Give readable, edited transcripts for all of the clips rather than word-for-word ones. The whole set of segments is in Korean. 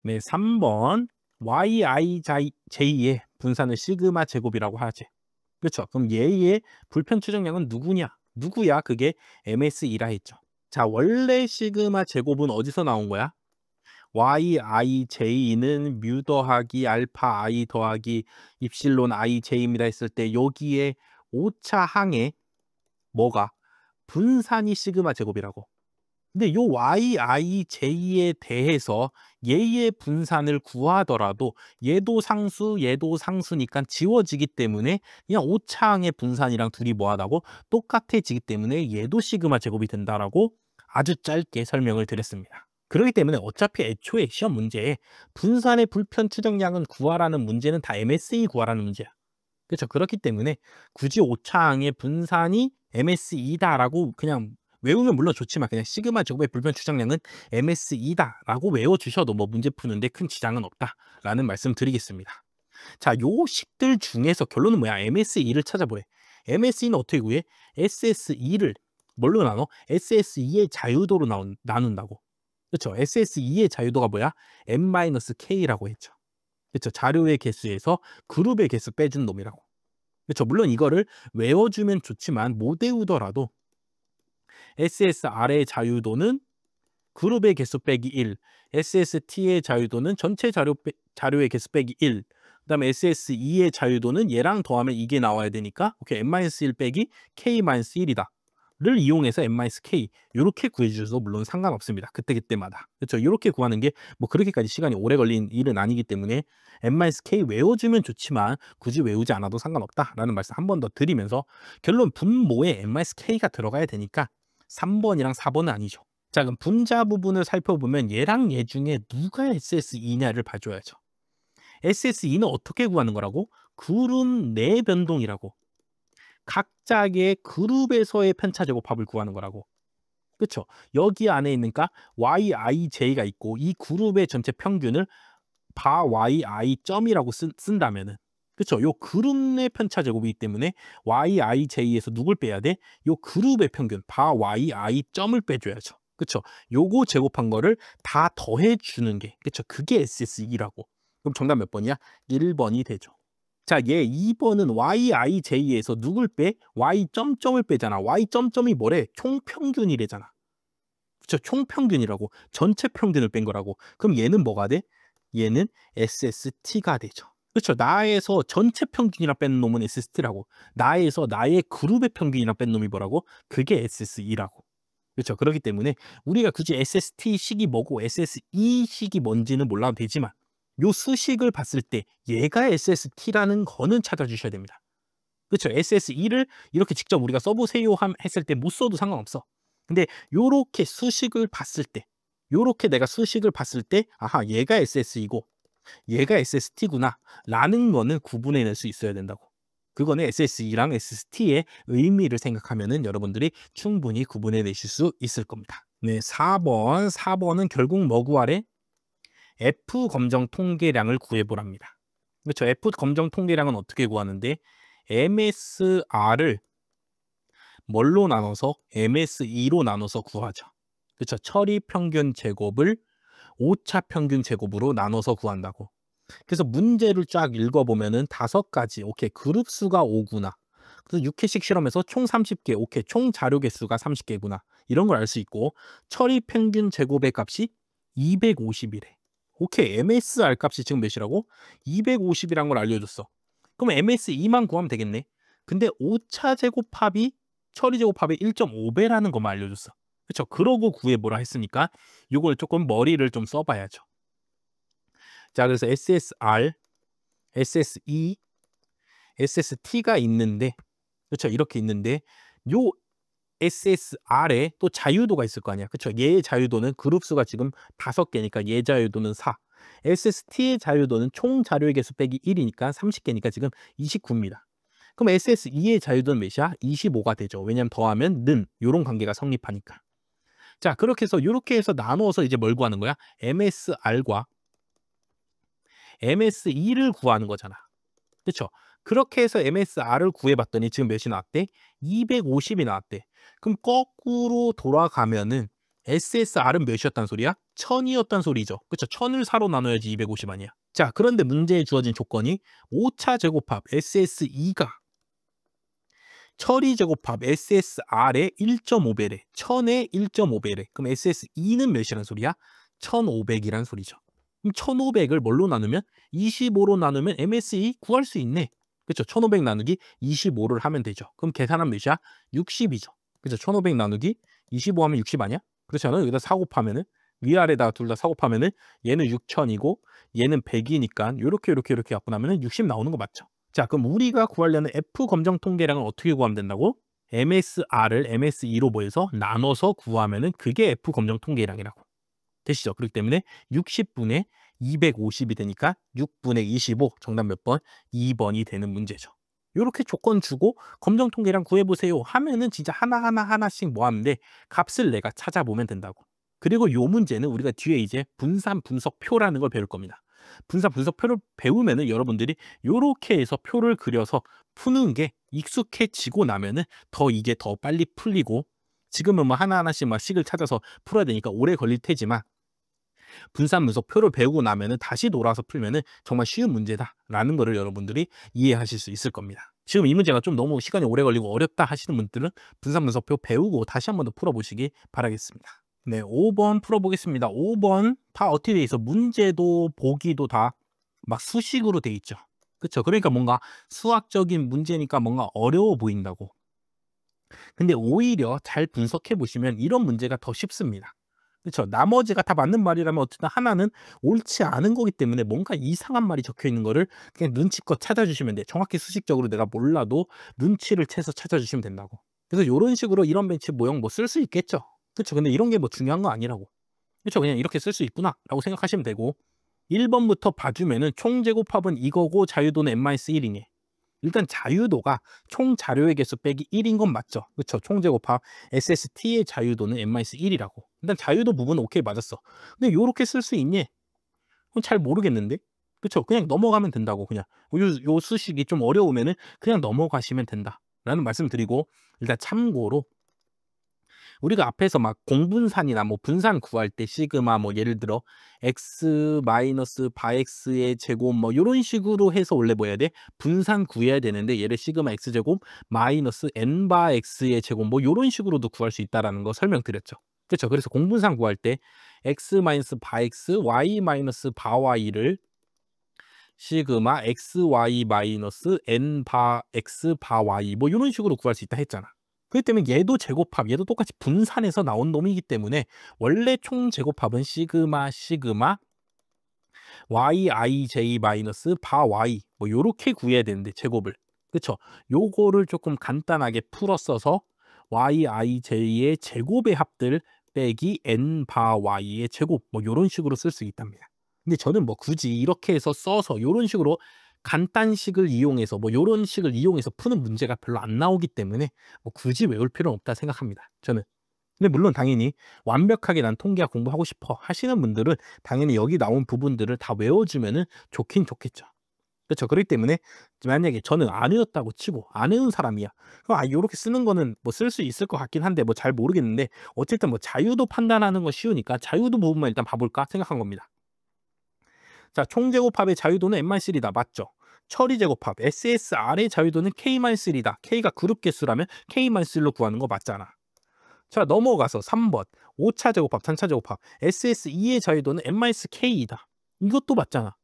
네, 3번 yij의 분산을 시그마 제곱이라고 하지. 그렇죠? 그럼 얘의 불편 추정량은 누구냐? 누구야? 그게 MSE라 했죠. 자, 원래 시그마 제곱은 어디서 나온 거야? yij는 뮤 더하기 알파 i 더하기 입실론 ij입니다 했을 때 여기에 오차 항에 뭐가? 분산이 시그마 제곱이라고. 근데 요 yij에 대해서 얘의 분산을 구하더라도 얘도 상수, 얘도 상수니까 지워지기 때문에 그냥 오차항의 분산이랑 둘이 뭐하다고 똑같아지기 때문에 얘도 시그마 제곱이 된다라고 아주 짧게 설명을 드렸습니다. 그렇기 때문에 어차피 애초에 시험 문제에 분산의 불편 추정량은 구하라는 문제는 다 MSE 구하라는 문제야. 그렇죠? 그렇기 때문에 굳이 오차항의 분산이 MSE다라고 그냥 외우면 물론 좋지만 그냥 시그마 제곱의 불편 추정량은 MSE다라고 외워주셔도 뭐 문제 푸는데 큰 지장은 없다라는 말씀 드리겠습니다. 자, 요 식들 중에서 결론은 뭐야? MSE를 찾아보래. MSE는 어떻게 구해? SSE를 뭘로 나눠? SSE의 자유도로 나눈다고. 그렇죠? SSE의 자유도가 뭐야? n-k라고 했죠. 그렇죠? 자료의 개수에서 그룹의 개수 빼준 놈이라고. 그렇죠? 물론 이거를 외워주면 좋지만 못 외우더라도 SSR의 자유도는 그룹의 개수 빼기 1, SST의 자유도는 전체 자료의 개수 빼기 1, 그다음에 SSE의 자유도는 얘랑 더하면 이게 나와야 되니까 오케이, n-1 빼기 k-1이다. 를 이용해서 n-k 이렇게 구해주셔도 물론 상관없습니다. 그때그때마다. 그렇죠? 이렇게 구하는 게 뭐 그렇게까지 시간이 오래 걸린 일은 아니기 때문에 n-k 외워주면 좋지만 굳이 외우지 않아도 상관없다라는 말씀 한 번 더 드리면서 결론 분모에 n-k가 들어가야 되니까 3번이랑 4번은 아니죠. 자, 그럼 분자 부분을 살펴보면 얘랑 얘 중에 누가 SSE냐를 봐줘야죠. SSE는 어떻게 구하는 거라고? 그룹 내 변동이라고. 각자의 그룹에서의 편차 제곱합을 구하는 거라고. 그렇죠? 여기 안에 있는가 yij가 있고 이 그룹의 전체 평균을 바 yi 점이라고 쓴다면은 그렇죠? 요 그룹 내 편차 제곱이기 때문에 yij에서 누굴 빼야 돼? 요 그룹의 평균 바 yi 점을 빼줘야죠. 그렇죠? 요거 제곱한 거를 다 더해 주는 게 그렇죠? 그게 SSE라고. 그럼 정답 몇 번이야? 1번이 되죠. 자, 얘 2번은 yij에서 누굴 빼? y 점점을 빼잖아. y 점점이 뭐래? 총평균이래잖아. 그쵸? 총평균이라고. 전체 평균을 뺀 거라고. 그럼 얘는 뭐가 돼? 얘는 SST가 되죠. 그렇죠? 나에서 전체 평균이랑 뺀 놈은 SST라고. 나에서 나의 그룹의 평균이랑 뺀 놈이 뭐라고? 그게 SSE라고. 그렇죠? 그렇기 때문에 우리가 굳이 SST식이 뭐고 SSE식이 뭔지는 몰라도 되지만 요 수식을 봤을 때 얘가 SST라는 거는 찾아주셔야 됩니다. 그렇죠? SSE를 이렇게 직접 우리가 써보세요 했을 때 못 써도 상관없어. 근데 요렇게 수식을 봤을 때 요렇게 내가 수식을 봤을 때 아하, 얘가 SSE고 얘가 SST구나 라는 거는 구분해낼 수 있어야 된다고. 그거는 SSE랑 SST의 의미를 생각하면은 여러분들이 충분히 구분해내실 수 있을 겁니다. 네, 4번은 결국 뭐 구하래? F 검정 통계량을 구해보랍니다. 그렇죠? F 검정 통계량은 어떻게 구하는데 MSR을 뭘로 나눠서 MSE로 나눠서 구하죠. 그렇죠? 처리 평균 제곱을 오차 평균 제곱으로 나눠서 구한다고. 그래서 문제를 쫙 읽어보면은 5가지. 오케이, 그룹 수가 5구나. 그래서 6회씩 실험해서 총 30개. 오케이, 총 자료 개수가 30개구나. 이런 걸 알 수 있고 처리 평균 제곱의 값이 250이래. 오케이, MSR 값이 지금 몇이라고? 250이란 걸 알려줬어. 그럼 MSE만 구하면 되겠네. 근데 오차 제곱합이 처리 제곱합의 1.5배라는 것만 알려줬어. 그렇죠? 그러고 구해보라 했으니까 이걸 조금 머리를 좀 써봐야죠. 자, 그래서 SSR, SSE, SST가 있는데, 그렇죠? 이렇게 있는데 요 SSR에 또 자유도가 있을 거 아니야. 그렇죠? 얘의 자유도는 그룹 수가 지금 5개니까 얘 자유도는 4. SST의 자유도는 총 자료의 개수 빼기 1이니까 30개니까 지금 29입니다. 그럼 SSE의 자유도는 몇이야? 25가 되죠. 왜냐하면 더하면 는 이런 관계가 성립하니까. 자, 그렇게 해서 이렇게 해서 나누어서 이제 뭘 구하는 거야? MSR과 MSE를 구하는 거잖아. 그렇죠? 그렇게 해서 MSR을 구해봤더니 지금 몇이 나왔대? 250이 나왔대. 그럼 거꾸로 돌아가면은 SSR은 몇이었단 소리야? 1000이었단 소리죠. 그쵸? 1000을 4로 나눠야지 250 아니야. 자, 그런데 문제에 주어진 조건이 오차 제곱합 SSE가 처리 제곱합 SSR의 1.5배래. 1000의 1.5배래. 그럼 SSE는 몇이란 소리야? 1500이란 소리죠. 그럼 1500을 뭘로 나누면? 25로 나누면 MSE 구할 수 있네. 그쵸? 1500 나누기 25를 하면 되죠. 그럼 계산하면 몇이야? 60이죠. 그쵸? 1500 나누기 25 하면 60 아니야? 그렇지 않아요? 여기다 4 곱하면은 위아래다 둘 다 4 곱하면은 얘는 6000이고 얘는 100이니까 요렇게 갖고 나면은 60 나오는 거 맞죠? 자, 그럼 우리가 구하려는 F 검정 통계량을 어떻게 구하면 된다고? MSR을 MSE로 뭐해서 나눠서 구하면은 그게 F 검정 통계량이라고. 되시죠? 그렇기 때문에 60분의 250이 되니까 6분의 25 정답 몇 번? 2번이 되는 문제죠. 이렇게 조건 주고 검정 통계량 구해보세요 하면은 진짜 하나씩 뭐 하면 돼? 값을 내가 찾아보면 된다고. 그리고 요 문제는 우리가 뒤에 이제 분산 분석표라는 걸 배울 겁니다. 분산 분석표를 배우면은 여러분들이 요렇게 해서 표를 그려서 푸는 게 익숙해지고 나면은 더 이게 더 빨리 풀리고 지금은 뭐 하나하나씩 막 식을 찾아서 풀어야 되니까 오래 걸릴 테지만 분산 분석표를 배우고 나면은 다시 돌아서 풀면은 정말 쉬운 문제다라는 거를 여러분들이 이해하실 수 있을 겁니다. 지금 이 문제가 좀 너무 시간이 오래 걸리고 어렵다 하시는 분들은 분산 분석표 배우고 다시 한번 더 풀어보시기 바라겠습니다. 네, 5번 풀어보겠습니다. 5번 다 어떻게 돼 있어? 문제도 보기도 다 막 수식으로 돼 있죠. 그렇죠? 그러니까 뭔가 수학적인 문제니까 뭔가 어려워 보인다고. 근데 오히려 잘 분석해 보시면 이런 문제가 더 쉽습니다. 그렇죠? 나머지가 다 맞는 말이라면 어쨌든 하나는 옳지 않은 거기 때문에 뭔가 이상한 말이 적혀 있는 거를 그냥 눈치껏 찾아주시면 돼. 정확히 수식적으로 내가 몰라도 눈치를 채서 찾아주시면 된다고. 그래서 이런 식으로 이런 벤치 모형 뭐 쓸 수 있겠죠. 그렇죠? 근데 이런 게 뭐 중요한 거 아니라고. 그렇죠? 그냥 이렇게 쓸 수 있구나라고 생각하시면 되고 1번부터 봐주면은 총 제곱합은 이거고 자유도는 n-1이니 일단 자유도가 총 자료의 개수 빼기 1인 건 맞죠? 그렇죠? 총 제곱합 SST의 자유도는 n-1이라고. 일단 자유도 부분은 오케이 맞았어. 근데 요렇게 쓸 수 있니? 그건 잘 모르겠는데? 그렇죠? 그냥 넘어가면 된다고 그냥. 요 수식이 좀 어려우면은 그냥 넘어가시면 된다라는 말씀 드리고 일단 참고로 우리가 앞에서 막 공분산이나 뭐 분산 구할 때 시그마 뭐 예를 들어 x 마이너스 바x의 제곱 뭐 이런 식으로 해서 원래 뭐 해야 돼? 분산 구해야 되는데 얘를 시그마 x 제곱 마이너스 n 바 x의 제곱 뭐 이런 식으로도 구할 수 있다라는 거 설명드렸죠. 그렇죠? 그래서 공분산 구할 때 x 마이너스 바x, y 마이너스 바y를 시그마 xy 마이너스 n 바 x 바 y 뭐 이런 식으로 구할 수 있다 했잖아. 그렇기 때문에 얘도 제곱합, 얘도 똑같이 분산해서 나온 놈이기 때문에 원래 총 제곱합은 시그마 yij 마이너스 바 y 뭐 요렇게 구해야 되는데 제곱을. 그렇죠? 요거를 조금 간단하게 풀었어서 yij의 제곱의 합들 빼기 n 바 y의 제곱 뭐 요런 식으로 쓸 수 있답니다. 근데 저는 뭐 굳이 이렇게 해서 써서 요런 식으로 간단식을 이용해서 뭐 요런 식을 이용해서 푸는 문제가 별로 안 나오기 때문에 뭐 굳이 외울 필요는 없다 생각합니다. 저는. 근데 물론 당연히 완벽하게 난 통계학 공부하고 싶어 하시는 분들은 당연히 여기 나온 부분들을 다 외워주면은 좋긴 좋겠죠. 그렇죠. 그렇기 때문에 만약에 저는 안 외웠다고 치고 안 외운 사람이야. 그럼 요렇게 쓰는 거는 뭐 쓸 수 있을 것 같긴 한데 뭐 잘 모르겠는데 어쨌든 뭐 자유도 판단하는 거 쉬우니까 자유도 부분만 일단 봐볼까 생각한 겁니다. 자, 총제곱합의 자유도는 n-1이다. 맞죠? 처리제곱합 SSR의 자유도는 k-1이다. k가 그룹 개수라면 k-1로 구하는 거 맞잖아. 자, 넘어가서 3번. 5차 제곱합, 단차 제곱합 SSE의 자유도는 n-k이다. 이것도 맞잖아.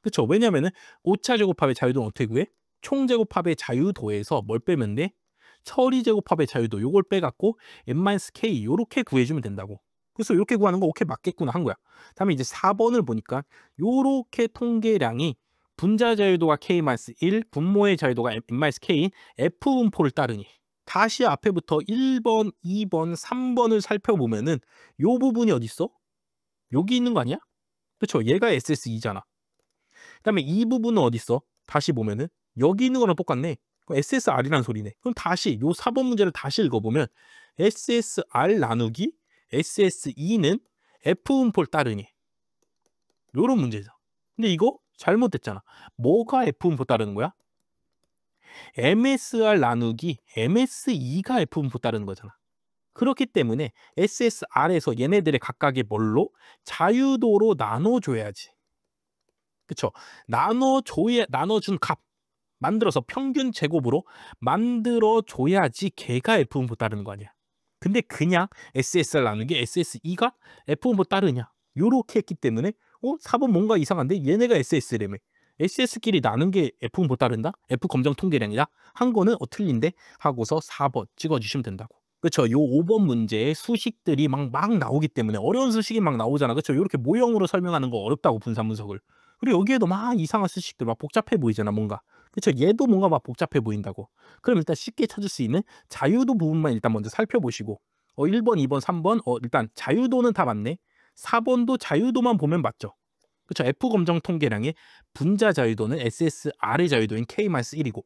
그쵸? 왜냐면은 5차 제곱합의 자유도는 어떻게 구해? 총제곱합의 자유도에서 뭘 빼면 돼? 처리제곱합의 자유도 요걸 빼갖고 n-k 요렇게 구해주면 된다고. 그래서 이렇게 구하는 거 오케이 맞겠구나 한 거야. 다음에 이제 4번을 보니까 요렇게 통계량이 분자 자유도가 k-1, 분모의 자유도가 n-k인 F분포를 따르니 다시 앞에부터 1번, 2번, 3번을 살펴보면은 요 부분이 어디 있어? 여기 있는 거 아니야? 그쵸? 얘가 SSE잖아. 그다음에 이 부분은 어디 있어? 다시 보면은 여기 있는 거랑 똑같네. SSR이라는 소리네. 그럼 다시 요 4번 문제를 다시 읽어보면 SSR 나누기 SSE는 F분포를 따르니 요런 문제죠. 근데 이거 잘못됐잖아. 뭐가 F분포 따르는 거야? MSR 나누기 MSE가 F분포 따르는 거잖아. 그렇기 때문에 SSR에서 얘네들의 각각의 뭘로? 자유도로 나눠줘야지. 그쵸? 나눠준 값 만들어서 평균 제곱으로 만들어줘야지 걔가 F분포 따르는 거 아니야. 근데 그냥 SSR 나누는 게 SSE가 F분포 따르냐? 요렇게 했기 때문에 4번 뭔가 이상한데 얘네가 SS라며. SS끼리 나눈 게 F분포 따른다? F 검정 통계량이다? 한 거는 틀린데? 하고서 4번 찍어주시면 된다고. 그쵸? 요 5번 문제에 수식들이 막 나오기 때문에 어려운 수식이 막 나오잖아. 그쵸? 이렇게 모형으로 설명하는 거 어렵다고 분산분석을. 그리고 여기에도 막 이상한 수식들 막 복잡해 보이잖아 뭔가. 그쵸? 얘도 뭔가 막 복잡해 보인다고. 그럼 일단 쉽게 찾을 수 있는 자유도 부분만 일단 먼저 살펴보시고 1번, 2번, 3번 일단 자유도는 다 맞네. 4번도 자유도만 보면 맞죠. 그쵸? F 검정 통계량의 분자 자유도는 SSR의 자유도인 K-1이고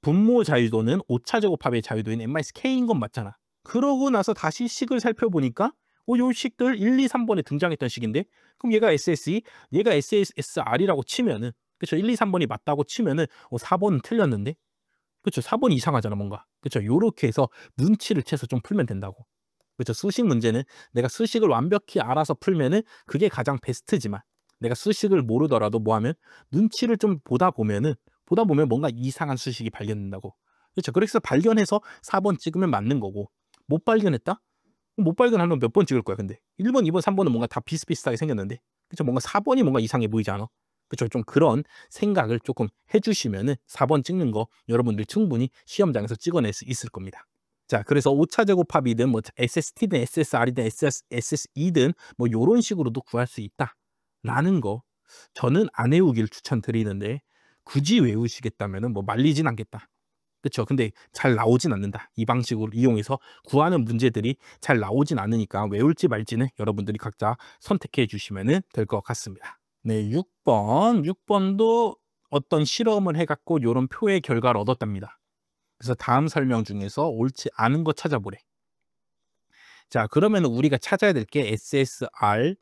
분모 자유도는 오차 제곱합의 자유도인 N-K인 건 맞잖아. 그러고 나서 다시 식을 살펴보니까 요 식들 1, 2, 3번에 등장했던 식인데 그럼 얘가 SSE, 얘가 SSR이라고 치면은 그쵸? 1, 2, 3번이 맞다고 치면은 4번은 틀렸는데 그쵸? 4번이 이상하잖아 뭔가. 그쵸? 요렇게 해서 눈치를 채서 좀 풀면 된다고. 그쵸? 수식 문제는 내가 수식을 완벽히 알아서 풀면은 그게 가장 베스트지만 내가 수식을 모르더라도 뭐 하면 눈치를 좀 보다 보면 뭔가 이상한 수식이 발견된다고. 그렇죠? 그래서 발견해서 4번 찍으면 맞는 거고 못 발견했다? 못 발견하면 몇 번 찍을 거야 근데 1번, 2번, 3번은 뭔가 다 비슷비슷하게 생겼는데 그렇죠? 뭔가 4번이 뭔가 이상해 보이지 않아? 그렇죠? 좀 그런 생각을 조금 해주시면은 4번 찍는 거 여러분들 충분히 시험장에서 찍어낼 수 있을 겁니다. 자, 그래서 오차 제곱합이든 뭐 SST든 SSR이든 SSE든 뭐 요런 식으로도 구할 수 있다라는 거 저는 안 외우길 추천드리는데 굳이 외우시겠다면은 뭐 말리진 않겠다. 그쵸? 근데 잘 나오진 않는다. 이 방식으로 이용해서 구하는 문제들이 잘 나오진 않으니까 외울지 말지는 여러분들이 각자 선택해 주시면 될 것 같습니다. 네, 6번. 6번도 어떤 실험을 해갖고 요런 표의 결과를 얻었답니다. 그래서 다음 설명 중에서 옳지 않은 거 찾아보래. 자, 그러면 우리가 찾아야 될 게 SSR,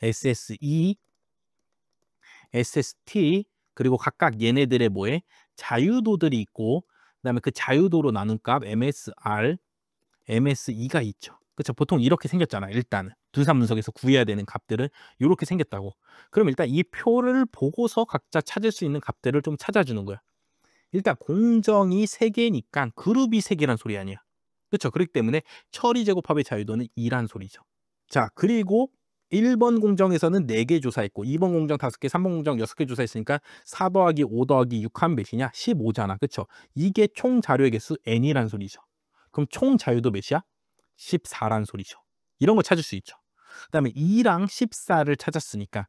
SSE, SST 그리고 각각 얘네들의 뭐에 자유도들이 있고 그다음에 그 자유도로 나눈 값 MSR, MSE가 있죠. 그렇죠? 보통 이렇게 생겼잖아요. 일단은 두산분석에서 구해야 되는 값들은 이렇게 생겼다고. 그럼 일단 이 표를 보고서 각자 찾을 수 있는 값들을 좀 찾아주는 거야. 일단 공정이 3개니까 그룹이 3개란 소리 아니야. 그렇죠? 그렇기 때문에 처리 제곱합의 자유도는 2란 소리죠. 자, 그리고 1번 공정에서는 4개 조사했고 2번 공정 5개, 3번 공정 6개 조사했으니까 4 더하기 5 더하기 6 하면 몇이냐? 15잖아. 그쵸? 이게 총 자료의 개수 n이란 소리죠. 그럼 총 자유도 몇이야? 14란 소리죠. 이런 거 찾을 수 있죠. 그 다음에 2랑 14를 찾았으니까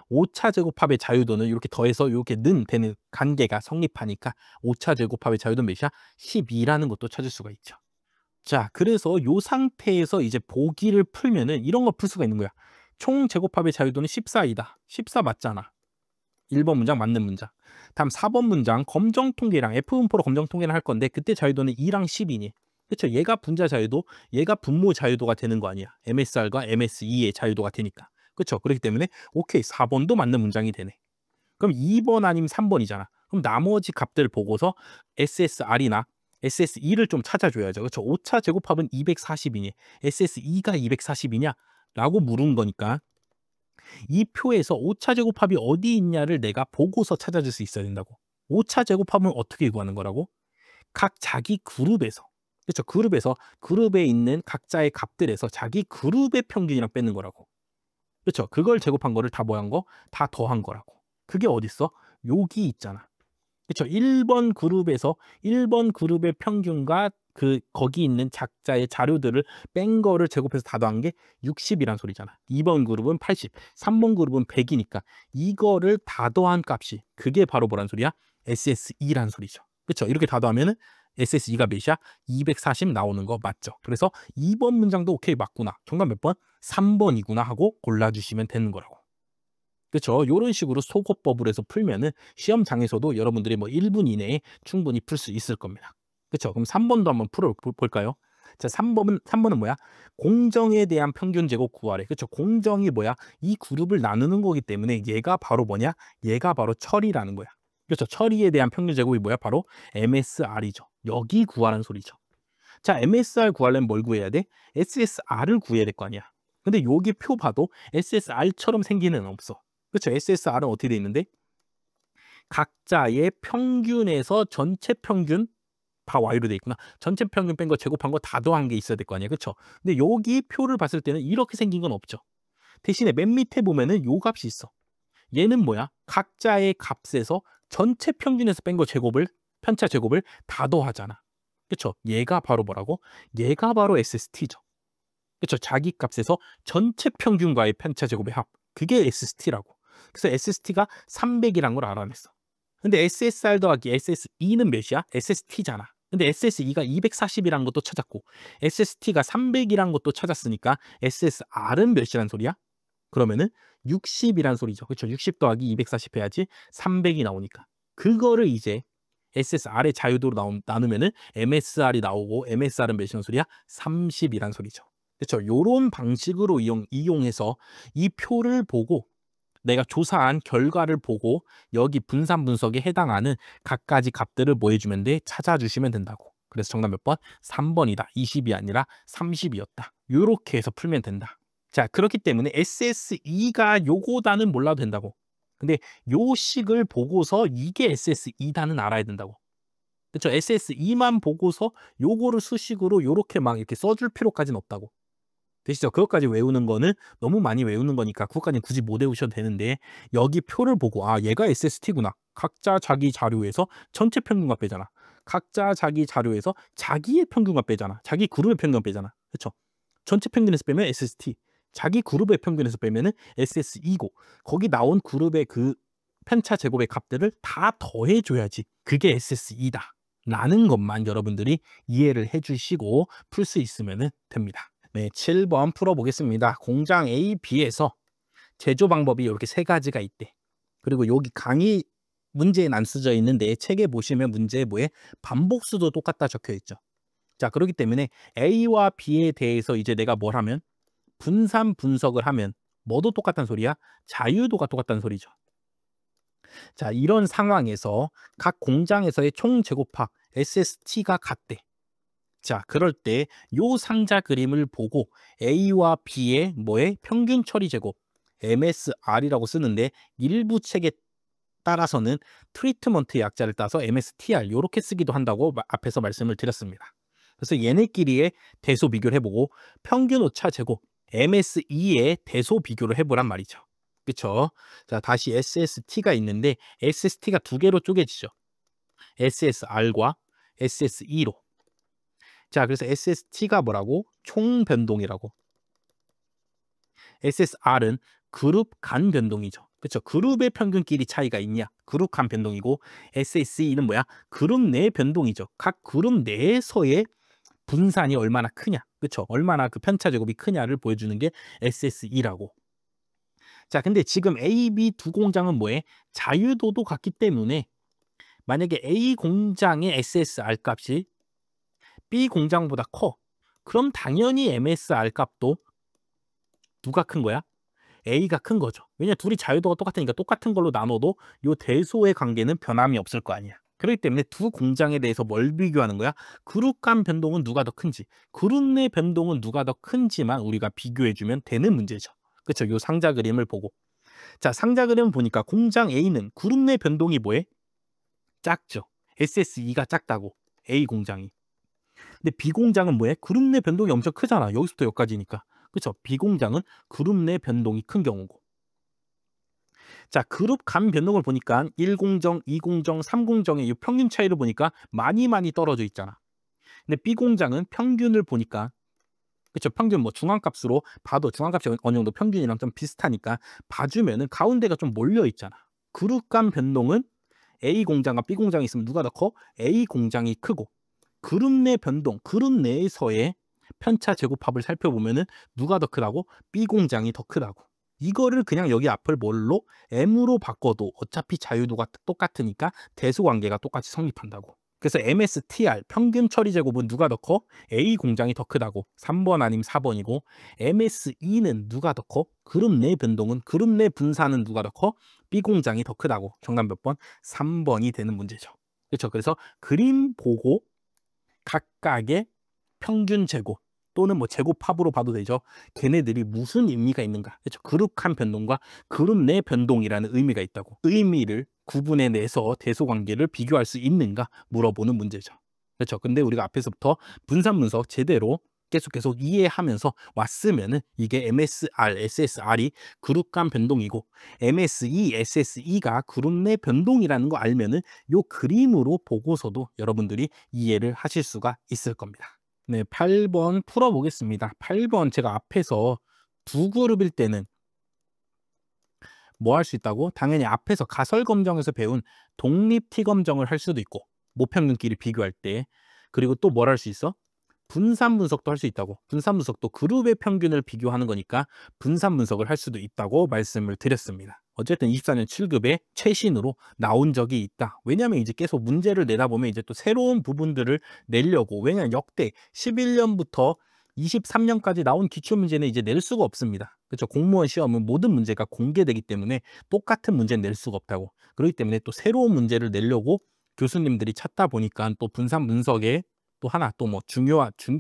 오차 제곱합의 자유도는 이렇게 더해서 이렇게 는 되는 관계가 성립하니까 오차 제곱합의 자유도는 몇이야? 12라는 것도 찾을 수가 있죠. 자, 그래서 요 상태에서 이제 보기를 풀면은 이런 거 풀 수가 있는 거야. 총 제곱합의 자유도는 14이다. 14 맞잖아. 1번 문장 맞는 문장. 다음 4번 문장 검정 통계랑 F분포로 검정 통계를 할 건데 그때 자유도는 2랑 10이니. 그렇죠? 얘가 분자 자유도, 얘가 분모 자유도가 되는 거 아니야. MSR과 MSE의 자유도가 되니까. 그렇죠? 그렇기 때문에 오케이 4번도 맞는 문장이 되네. 그럼 2번 아니면 3번이잖아. 그럼 나머지 값들 보고서 SSR이나 SSE를 좀 찾아줘야죠. 그렇죠? 오차 제곱합은 240이니 SSE가 240이냐? 라고 물은 거니까 이 표에서 오차 제곱합이 어디 있냐를 내가 보고서 찾아줄 수 있어야 된다고. 오차 제곱합은 어떻게 구하는 거라고? 각 자기 그룹에서 그렇죠? 그룹에 있는 각자의 값들에서 자기 그룹의 평균이랑 빼는 거라고. 그렇죠? 그걸 제곱한 거를 다 뭐 한 거? 다 더한 거라고. 그게 어딨어? 여기 있잖아. 그렇죠? 1번 그룹의 평균과 거기 있는 각자의 자료들을 뺀 거를 제곱해서 다 더한 게 60이란 소리잖아. 2번 그룹은 80, 3번 그룹은 100이니까 이거를 다 더한 값이 그게 바로 뭐란 소리야? SSE란 소리죠. 그렇죠? 이렇게 다 더하면은 SSE가 몇이야? 240 나오는 거 맞죠? 그래서 2번 문장도 오케이 맞구나. 정답 몇 번? 3번이구나 하고 골라주시면 되는 거라고. 그렇죠? 이런 식으로 소거법을 해서 풀면은 시험장에서도 여러분들이 뭐 1분 이내에 충분히 풀 수 있을 겁니다. 그렇죠? 그럼 3번도 한번 볼까요? 자, 3번은 뭐야? 공정에 대한 평균 제곱 구하래. 그렇죠? 공정이 뭐야? 이 그룹을 나누는 거기 때문에 얘가 바로 뭐냐? 얘가 바로 처리라는 거야. 그렇죠? 처리에 대한 평균 제곱이 뭐야? 바로 MSR이죠. 여기 구하라는 소리죠. 자, MSR 구하려면 뭘 구해야 돼? SSR을 구해야 될 거 아니야. 근데 여기 표 봐도 SSR처럼 생기는 없어. 그렇죠? SSR은 어떻게 돼 있는데? 각자의 평균에서 전체 평균 다 Y로 돼 있구나. 전체 평균 뺀 거 제곱한 거 다 더한 게 있어야 될 거 아니야. 그렇죠? 근데 여기 표를 봤을 때는 이렇게 생긴 건 없죠. 대신에 맨 밑에 보면은 요 값이 있어. 얘는 뭐야? 각자의 값에서 전체 평균에서 뺀 거 제곱을 편차 제곱을 다 더하잖아. 그렇죠? 얘가 바로 뭐라고? 얘가 바로 SST죠. 그렇죠? 자기 값에서 전체 평균과의 편차 제곱의 합. 그게 SST라고. 그래서 SST가 300이란 걸 알아냈어. 근데 SSR 더하기 SSE는 몇이야? SST잖아. 근데 SSE가 240이라는 것도 찾았고 SST가 300이라는 것도 찾았으니까 SSR은 몇이란 소리야? 그러면은 60이란 소리죠. 그렇죠? 60 더하기 240 해야지 300이 나오니까. 그거를 이제 SSR의 자유도로 나누면은 MSR이 나오고 MSR은 몇이란 소리야? 30이란 소리죠. 그렇죠? 요런 방식으로 이용해서 이 표를 보고 내가 조사한 결과를 보고 여기 분산 분석에 해당하는 각가지 값들을 뭐 해주면 돼? 찾아주시면 된다고. 그래서 정답 몇 번? 3번이다. 20이 아니라 30이었다. 요렇게 해서 풀면 된다. 자, 그렇기 때문에 SSE가 요거다는 몰라도 된다고. 근데 요 식을 보고서 이게 SSE다는 알아야 된다고. 그렇죠? SSE만 보고서 요거를 수식으로 요렇게 막 이렇게 써줄 필요까지는 없다고. 되시죠? 그것까지 외우는 거는 너무 많이 외우는 거니까 그것까지는 굳이 못 외우셔도 되는데 여기 표를 보고 아 얘가 SST구나. 각자 자기 자료에서 전체 평균값 빼잖아. 각자 자기 자료에서 자기의 평균값 빼잖아. 자기 그룹의 평균값 빼잖아. 그렇죠? 전체 평균에서 빼면 SST. 자기 그룹의 평균에서 빼면은 SSE고 거기 나온 그룹의 그 편차 제곱의 값들을 다 더해줘야지 그게 SSE다. 라는 것만 여러분들이 이해를 해주시고 풀 수 있으면 됩니다. 네, 7번 풀어보겠습니다. 공장 A, B에서 제조 방법이 이렇게 세 가지가 있대. 그리고 여기 강의 문제에 안 쓰져 있는데 책에 보시면 문제에 뭐에 반복수도 똑같다 적혀 있죠. 자, 그렇기 때문에 A와 B에 대해서 이제 내가 뭘 하면 분산 분석을 하면 뭐도 똑같다는 소리야? 자유도가 똑같다는 소리죠. 자, 이런 상황에서 각 공장에서의 총 제곱합 SST가 같대. 자, 그럴 때 요 상자 그림을 보고 A와 B의 뭐의 평균 처리 제곱 MSR이라고 쓰는데 일부 책에 따라서는 트리트먼트 약자를 따서 MSTR 요렇게 쓰기도 한다고 앞에서 말씀을 드렸습니다. 그래서 얘네끼리의 대소 비교를 해보고 평균 오차 제곱 MSE의 대소 비교를 해보란 말이죠. 그쵸? 자, 다시 SST가 있는데 SST가 두 개로 쪼개지죠. SSR과 SSE로. 자, 그래서 SST가 뭐라고? 총 변동이라고. SSR은 그룹 간 변동이죠. 그렇죠? 그룹의 평균끼리 차이가 있냐? 그룹 간 변동이고 SSE는 뭐야? 그룹 내 변동이죠. 각 그룹 내에서의 분산이 얼마나 크냐? 그렇죠? 얼마나 그 편차 제곱이 크냐를 보여주는 게 SSE라고. 자, 근데 지금 A, B 두 공장은 뭐해? 자유도도 같기 때문에 만약에 A 공장의 SSR 값이 B 공장보다 커. 그럼 당연히 MSR 값도 누가 큰 거야? A가 큰 거죠. 왜냐 둘이 자유도가 똑같으니까 똑같은 걸로 나눠도 요 대소의 관계는 변함이 없을 거 아니야. 그렇기 때문에 두 공장에 대해서 뭘 비교하는 거야? 그룹 간 변동은 누가 더 큰지, 그룹 내 변동은 누가 더 큰지만 우리가 비교해주면 되는 문제죠. 그렇죠? 요 상자 그림을 보고. 자, 상자 그림 보니까 공장 A는 그룹 내 변동이 뭐해? 작죠. SSE가 작다고. A 공장이. 근데 B 공장은 뭐해? 그룹 내 변동이 엄청 크잖아. 여기서부터 여기까지니까. 그렇죠? B 공장은 그룹 내 변동이 큰 경우고. 자, 그룹 간 변동을 보니까 1공정, 2공정, 3공정의 이 평균 차이를 보니까 많이 떨어져 있잖아. 근데 B 공장은 평균을 보니까 그렇죠? 평균 뭐 중앙값으로 봐도 중앙값이 어느 정도 평균이랑 좀 비슷하니까 봐주면은 가운데가 좀 몰려 있잖아. 그룹 간 변동은 A 공장과 B 공장이 있으면 누가 더 커? A 공장이 크고 그룹 내 변동, 그룹 내에서의 편차 제곱합을 살펴보면은 누가 더 크다고? B 공장이 더 크다고. 이거를 그냥 여기 앞을 뭘로? M으로 바꿔도 어차피 자유도가 똑같으니까 대소 관계가 똑같이 성립한다고. 그래서 MSTR 평균 처리 제곱은 누가 더 커? A 공장이 더 크다고. 3번 아니면 4번이고 MSE는 누가 더 커? 그룹 내 변동은 그룹 내 분산은 누가 더 커? B 공장이 더 크다고. 정답 몇 번? 3번이 되는 문제죠. 그렇죠? 그래서 그림 보고 각각의 평균 제곱 또는 뭐 제곱합으로 봐도 되죠. 걔네들이 무슨 의미가 있는가? 그렇죠. 그룹 간 변동과 그룹 내 변동이라는 의미가 있다고. 그 의미를 구분해내서 대소관계를 비교할 수 있는가 물어보는 문제죠. 그렇죠. 근데 우리가 앞에서부터 분산분석 제대로 계속 이해하면서 왔으면은 이게 MSR, SSR이 그룹 간 변동이고 MSE, SSE가 그룹 내 변동이라는 거 알면은 요 그림으로 보고서도 여러분들이 이해를 하실 수가 있을 겁니다. 네, 8번 풀어보겠습니다. 8번 제가 앞에서 두 그룹일 때는 뭐 할 수 있다고? 당연히 앞에서 가설검정에서 배운 독립 T검정을 할 수도 있고 모평균끼리 비교할 때, 그리고 또 뭘 할 수 있어? 분산 분석도 할 수 있다고. 분산 분석도 그룹의 평균을 비교하는 거니까 분산 분석을 할 수도 있다고 말씀을 드렸습니다. 어쨌든 24년 7급에 최신으로 나온 적이 있다. 왜냐하면 이제 계속 문제를 내다 보면 이제 또 새로운 부분들을 내려고, 왜냐하면 역대 11년부터 23년까지 나온 기출문제는 이제 낼 수가 없습니다. 그렇죠? 공무원 시험은 모든 문제가 공개되기 때문에 똑같은 문제는 낼 수가 없다고. 그렇기 때문에 또 새로운 문제를 내려고 교수님들이 찾다 보니까 또 분산 분석에 또 하나 또 뭐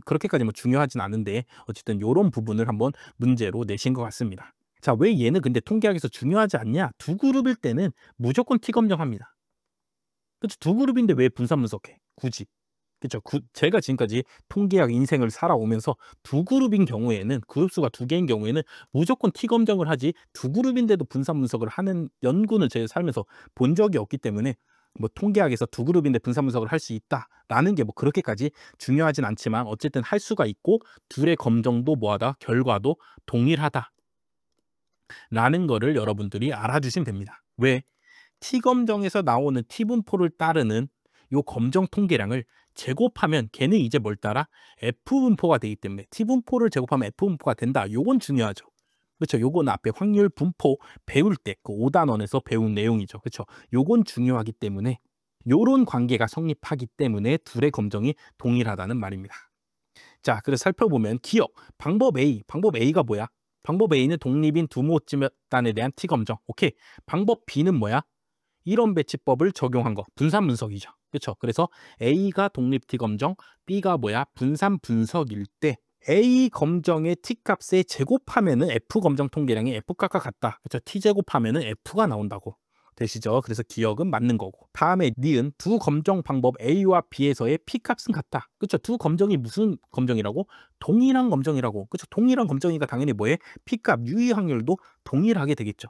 그렇게까지 뭐 중요하진 않은데 어쨌든 요런 부분을 한번 문제로 내신 것 같습니다. 자, 왜 얘는 근데 통계학에서 중요하지 않냐? 두 그룹일 때는 무조건 T검정합니다. 그렇죠? 두 그룹인데 왜 분산 분석해? 굳이. 그렇죠? 제가 지금까지 통계학 인생을 살아오면서 두 그룹인 경우에는, 그룹 수가 두 개인 경우에는 무조건 T검정을 하지, 두 그룹인데도 분산 분석을 하는 연구는 제가 살면서 본 적이 없기 때문에 뭐 통계학에서 두 그룹인데 분산 분석을 할 수 있다라는 게 뭐 그렇게까지 중요하진 않지만 어쨌든 할 수가 있고 둘의 검정도 뭐하다? 결과도 동일하다 라는 거를 여러분들이 알아주시면 됩니다. 왜? T검정에서 나오는 T분포를 따르는 요 검정 통계량을 제곱하면 걔는 이제 뭘 따라? F분포가 되기 때문에 T분포를 제곱하면 F분포가 된다. 요건 중요하죠. 그렇죠. 요건 앞에 확률 분포 배울 때 그 5단원에서 배운 내용이죠. 그렇죠. 요건 중요하기 때문에 요런 관계가 성립하기 때문에 둘의 검정이 동일하다는 말입니다. 자, 그래서 살펴보면 기억, 방법 A, 방법 A가 뭐야? 방법 A는 독립인 두 모집단에 대한 T검정. 오케이. 방법 B는 뭐야? 이론 배치법을 적용한 거, 분산 분석이죠. 그렇죠. 그래서 A가 독립 T검정, B가 뭐야? 분산 분석일 때 A 검정의 T값에 제곱하면은 F 검정 통계량이 F값과 같다. 그렇죠. T 제곱하면은 F가 나온다고. 되시죠? 그래서 기억은 맞는 거고. 다음에 니은 두 검정 방법 A와 B에서의 P값은 같다. 그렇죠. 두 검정이 무슨 검정이라고? 동일한 검정이라고. 그렇죠. 동일한 검정이니까 당연히 뭐에? P값 유의 확률도 동일하게 되겠죠.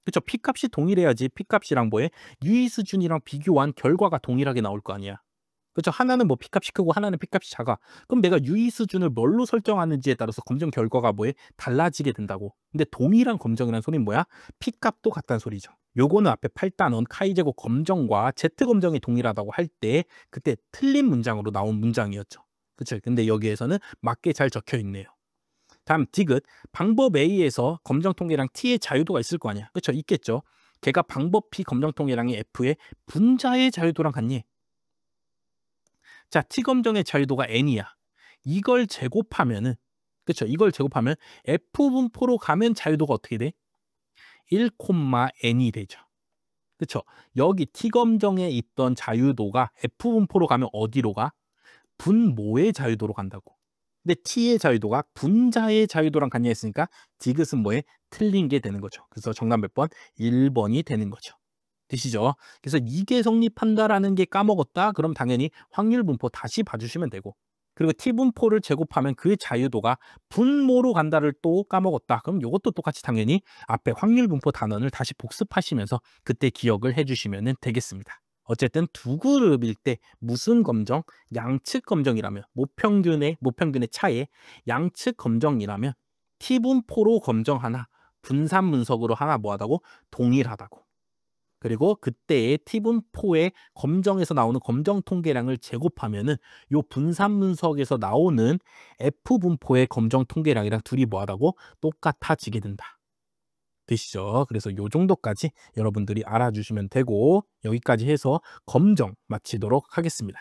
그렇죠. P값이 동일해야지 P값이랑 뭐에? 유의 수준이랑 비교한 결과가 동일하게 나올 거 아니야. 그렇죠. 하나는 뭐 P값이 크고 하나는 P값이 작아. 그럼 내가 유의 수준을 뭘로 설정하는지에 따라서 검정 결과가 뭐에? 달라지게 된다고. 근데 동일한 검정이라는 소리는 뭐야? P값도 같다는 소리죠. 요거는 앞에 8단원 카이제곱 검정과 Z검정이 동일하다고 할 때 그때 틀린 문장으로 나온 문장이었죠. 그렇죠. 근데 여기에서는 맞게 잘 적혀 있네요. 다음 디귿, 방법 A에서 검정 통계량 T의 자유도가 있을 거 아니야. 그렇죠. 있겠죠. 걔가 방법 B 검정 통계량이 F의 분자의 자유도랑 같니? 자, T검정의 자유도가 N이야. 이걸 제곱하면은, 그렇죠. 이걸 제곱하면 F분포로 가면 자유도가 어떻게 돼? 1,N이 되죠. 그렇죠. 여기 T검정에 있던 자유도가 F분포로 가면 어디로 가? 분모의 자유도로 간다고. 근데 T의 자유도가 분자의 자유도랑 같냐 했으니까 디귿은 뭐에? 틀린 게 되는 거죠. 그래서 정답 몇 번? 1번이 되는 거죠. 되시죠? 그래서 이게 성립한다라는 게 까먹었다? 그럼 당연히 확률 분포 다시 봐주시면 되고, 그리고 T분포를 제곱하면 그 자유도가 분모로 간다를 또 까먹었다. 그럼 이것도 똑같이 당연히 앞에 확률 분포 단원을 다시 복습하시면서 그때 기억을 해주시면 되겠습니다. 어쨌든 두 그룹일 때 무슨 검정? 양측 검정이라면 모평균의 차에 양측 검정이라면 T분포로 검정 하나, 분산 분석으로 하나 뭐하다고? 동일하다고. 그리고 그때의 T분포의 검정에서 나오는 검정 통계량을 제곱하면은 요 분산 분석에서 나오는 F분포의 검정 통계량이랑 둘이 뭐하다고? 똑같아지게 된다. 되시죠? 그래서 요 정도까지 여러분들이 알아주시면 되고, 여기까지 해서 검정 마치도록 하겠습니다.